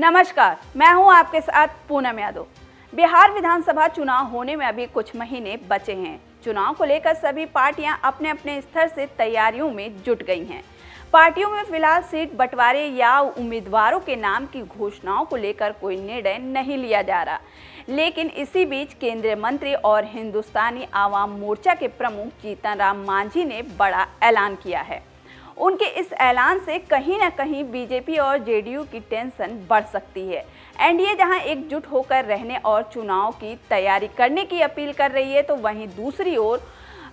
नमस्कार, मैं हूं आपके साथ पूनम यादव। बिहार विधानसभा चुनाव होने में अभी कुछ महीने बचे हैं। चुनाव को लेकर सभी पार्टियां अपने अपने स्तर से तैयारियों में जुट गई हैं। पार्टियों में फिलहाल सीट बंटवारे या उम्मीदवारों के नाम की घोषणाओं को लेकर कोई निर्णय नहीं लिया जा रहा, लेकिन इसी बीच केंद्रीय मंत्री और हिंदुस्तानी आवाम मोर्चा के प्रमुख जीतन राम मांझी ने बड़ा ऐलान किया है। उनके इस ऐलान से कहीं न कहीं बीजेपी और जेडीयू की टेंशन बढ़ सकती है। एनडीए जहां एकजुट होकर रहने और चुनाव की तैयारी करने की अपील कर रही है, तो वहीं दूसरी ओर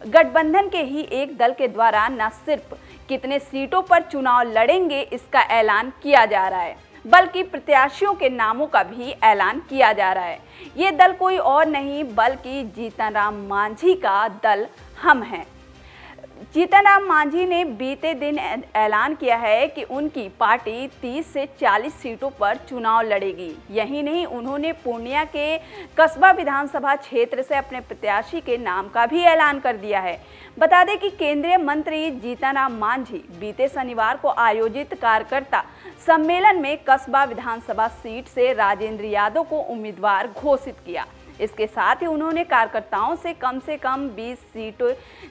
गठबंधन के ही एक दल के द्वारा न सिर्फ कितने सीटों पर चुनाव लड़ेंगे इसका ऐलान किया जा रहा है, बल्कि प्रत्याशियों के नामों का भी ऐलान किया जा रहा है। ये दल कोई और नहीं बल्कि जीतन राम मांझी का दल हम हैं। जीतन राम मांझी ने बीते दिन ऐलान किया है कि उनकी पार्टी 30 से 40 सीटों पर चुनाव लड़ेगी। यही नहीं, उन्होंने पूर्णिया के कस्बा विधानसभा क्षेत्र से अपने प्रत्याशी के नाम का भी ऐलान कर दिया है। बता दें कि केंद्रीय मंत्री जीतन राम मांझी बीते शनिवार को आयोजित कार्यकर्ता सम्मेलन में कस्बा विधानसभा सीट से राजेंद्र यादव को उम्मीदवार घोषित किया। इसके साथ ही उन्होंने कार्यकर्ताओं से कम 20 सीट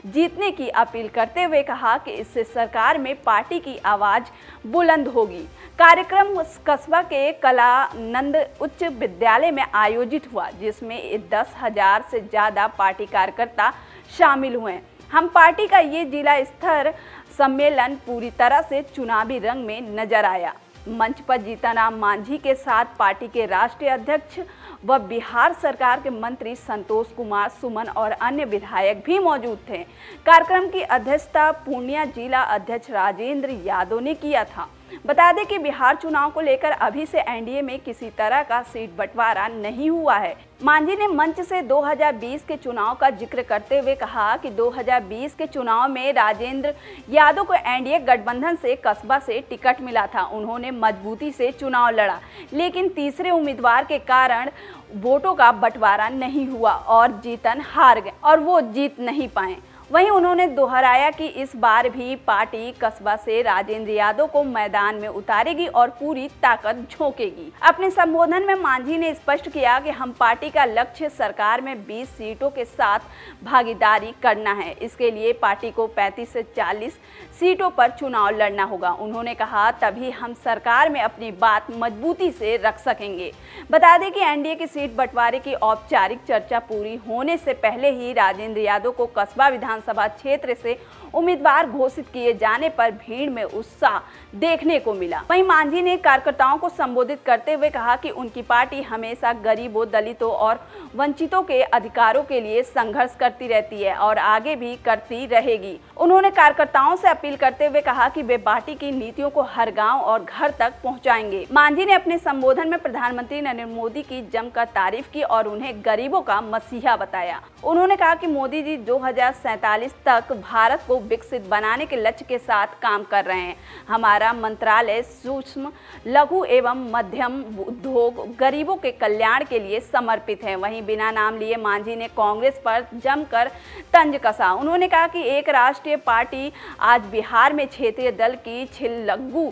जीतने की अपील करते हुए कहा कि इससे सरकार में पार्टी की आवाज़ बुलंद होगी। कार्यक्रम कस्बा के कलानंद उच्च विद्यालय में आयोजित हुआ, जिसमें 10,000 से ज़्यादा पार्टी कार्यकर्ता शामिल हुए। हम पार्टी का ये जिला स्तर सम्मेलन पूरी तरह से चुनावी रंग में नजर आया। मंच पर जीतन राम मांझी के साथ पार्टी के राष्ट्रीय अध्यक्ष व बिहार सरकार के मंत्री संतोष कुमार सुमन और अन्य विधायक भी मौजूद थे। कार्यक्रम की अध्यक्षता पूर्णिया जिला अध्यक्ष राजेंद्र यादव ने किया था। बता दें कि बिहार चुनाव को लेकर अभी से एनडीए में किसी तरह का सीट बंटवारा नहीं हुआ है। मांझी ने मंच से 2020 के चुनाव का जिक्र करते हुए कहा कि 2020 के चुनाव में राजेंद्र यादव को एनडीए गठबंधन से कस्बा से टिकट मिला था। उन्होंने मजबूती से चुनाव लड़ा, लेकिन तीसरे उम्मीदवार के कारण वोटों का बंटवारा नहीं हुआ और जीतन हार गए और वो जीत नहीं पाए। वहीं उन्होंने दोहराया कि इस बार भी पार्टी कस्बा से राजेंद्र यादव को मैदान में उतारेगी और पूरी ताकत झोंकेगी। अपने संबोधन में मांझी ने स्पष्ट किया कि हम पार्टी का लक्ष्य सरकार में 20 सीटों के साथ भागीदारी करना है। इसके लिए पार्टी को 35 से 40 सीटों पर चुनाव लड़ना होगा। उन्होंने कहा तभी हम सरकार में अपनी बात मजबूती से रख सकेंगे। बता दें कि एनडीए की सीट बंटवारे की औपचारिक चर्चा पूरी होने से पहले ही राजेंद्र यादव को कस्बा विधानसभा क्षेत्र से उम्मीदवार घोषित किए जाने पर भीड़ में उत्साह देखने को मिला। वहीं मांझी ने कार्यकर्ताओं को संबोधित करते हुए कहा कि उनकी पार्टी हमेशा गरीबों, दलितों और वंचितों के अधिकारों के लिए संघर्ष करती रहती है और आगे भी करती रहेगी। उन्होंने कार्यकर्ताओं से अपील करते हुए कहा कि वे पार्टी की नीतियों को हर गाँव और घर तक पहुँचाएंगे। मांझी ने अपने संबोधन में प्रधानमंत्री नरेंद्र मोदी की जमकर तारीफ की और उन्हें गरीबों का मसीहा बताया। उन्होंने कहा कि मोदी जी 2047 तक भारत को विकसित बनाने के लक्ष्य के साथ काम कर रहे हैं। हमारा मंत्रालय सूक्ष्म, लघु एवं मध्यम उद्योग, गरीबों के कल्याण के लिए समर्पित है। वहीं बिना नाम लिए मांझी ने कांग्रेस पर जमकर तंज कसा। उन्होंने कहा कि एक राष्ट्रीय पार्टी आज बिहार में क्षेत्रीय दल की छिल्लग्गू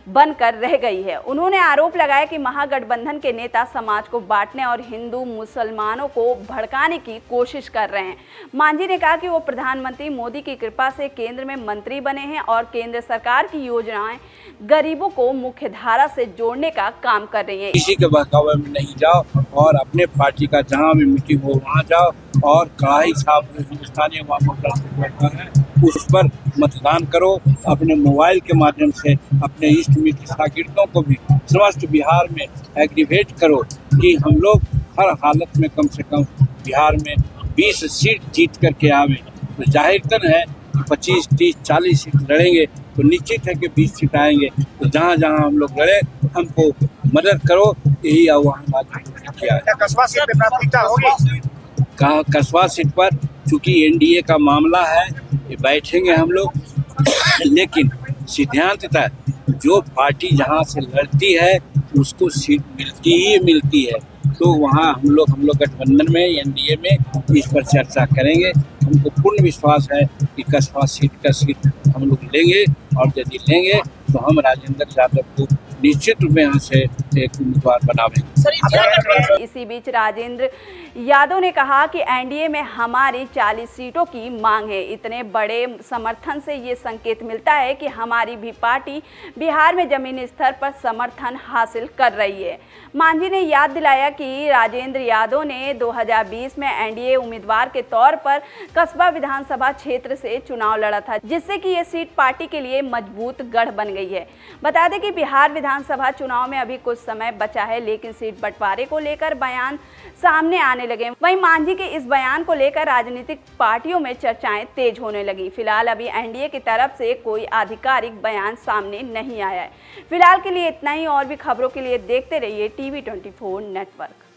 बनकर रह गई है। उन्होंने आरोप लगाया कि महागठबंधन के नेता समाज को बांटने और हिंदू मुसलमानों को भड़काने की कोशिश कर रहे हैं। मांझी ने कहा कि वो प्रधानमंत्री मोदी की कृपा से केंद्र में मंत्री बने हैं और केंद्र सरकार की योजनाएं गरीबों को मुख्य धारा से जोड़ने का काम कर रही है। किसी के बहकावे में नहीं जाओ और अपने पार्टी का जहाँ भी मीटिंग हो वहाँ जाओ और कड़ाई साहब हिंदुस्तानी अवाम मोर्चा है उस पर मतदान करो। अपने मोबाइल के माध्यम से अपने इष्ट मित्र शागिर्दों को भी समस्त बिहार में एग्रीवेट करो कि हम लोग हर हालत में कम से कम बिहार में 20 सीट जीत करके आवे। तो जाहिर है कि 25, 30, 40 सीट लड़ेंगे तो निश्चित है कि 20 सीट आएंगे। तो जहाँ जहाँ हम लोग लड़े हमको मदद करो, यही आह्वान आज किया है। कस्बा सीट पे प्राथमिकता होगी? कस्बा सीट पर चूंकि एनडीए का मामला है, ये बैठेंगे हम लोग, लेकिन सिद्धांततः जो पार्टी जहाँ से लड़ती है उसको सीट मिलती ही मिलती है। तो वहाँ हम लोग गठबंधन में, एनडीए में इस पर चर्चा करेंगे। हमको पूर्ण विश्वास है कि कस्बा सीट का सीट हम लोग लेंगे और यदि लेंगे तो हम राजेंद्र यादव को निश्चित रूप में यहाँ से एक उम्मीदवार बनावेंगे। इसी बीच राजेंद्र यादव ने कहा कि एनडीए में हमारी 40 सीटों की मांग है। इतने बड़े समर्थन से ये संकेत मिलता है कि हमारी भी पार्टी बिहार में जमीनी स्तर पर समर्थन हासिल कर रही है। मांझी ने याद दिलाया कि राजेंद्र यादव ने 2020 में एनडीए उम्मीदवार के तौर पर कस्बा विधानसभा क्षेत्र से चुनाव लड़ा था, जिससे कि ये सीट पार्टी के लिए मजबूत गढ़ बन गई है। बता दें कि बिहार विधानसभा चुनाव में अभी कुछ समय बचा है, लेकिन सीट बंटवारे को लेकर बयान सामने आने लगे। वहीं मांझी के इस बयान को लेकर राजनीतिक पार्टियों में चर्चाएं तेज होने लगी। फिलहाल अभी एनडीए की तरफ से कोई आधिकारिक बयान सामने नहीं आया है। फिलहाल के लिए इतना ही। और भी खबरों के लिए देखते रहिए TV24 नेटवर्क।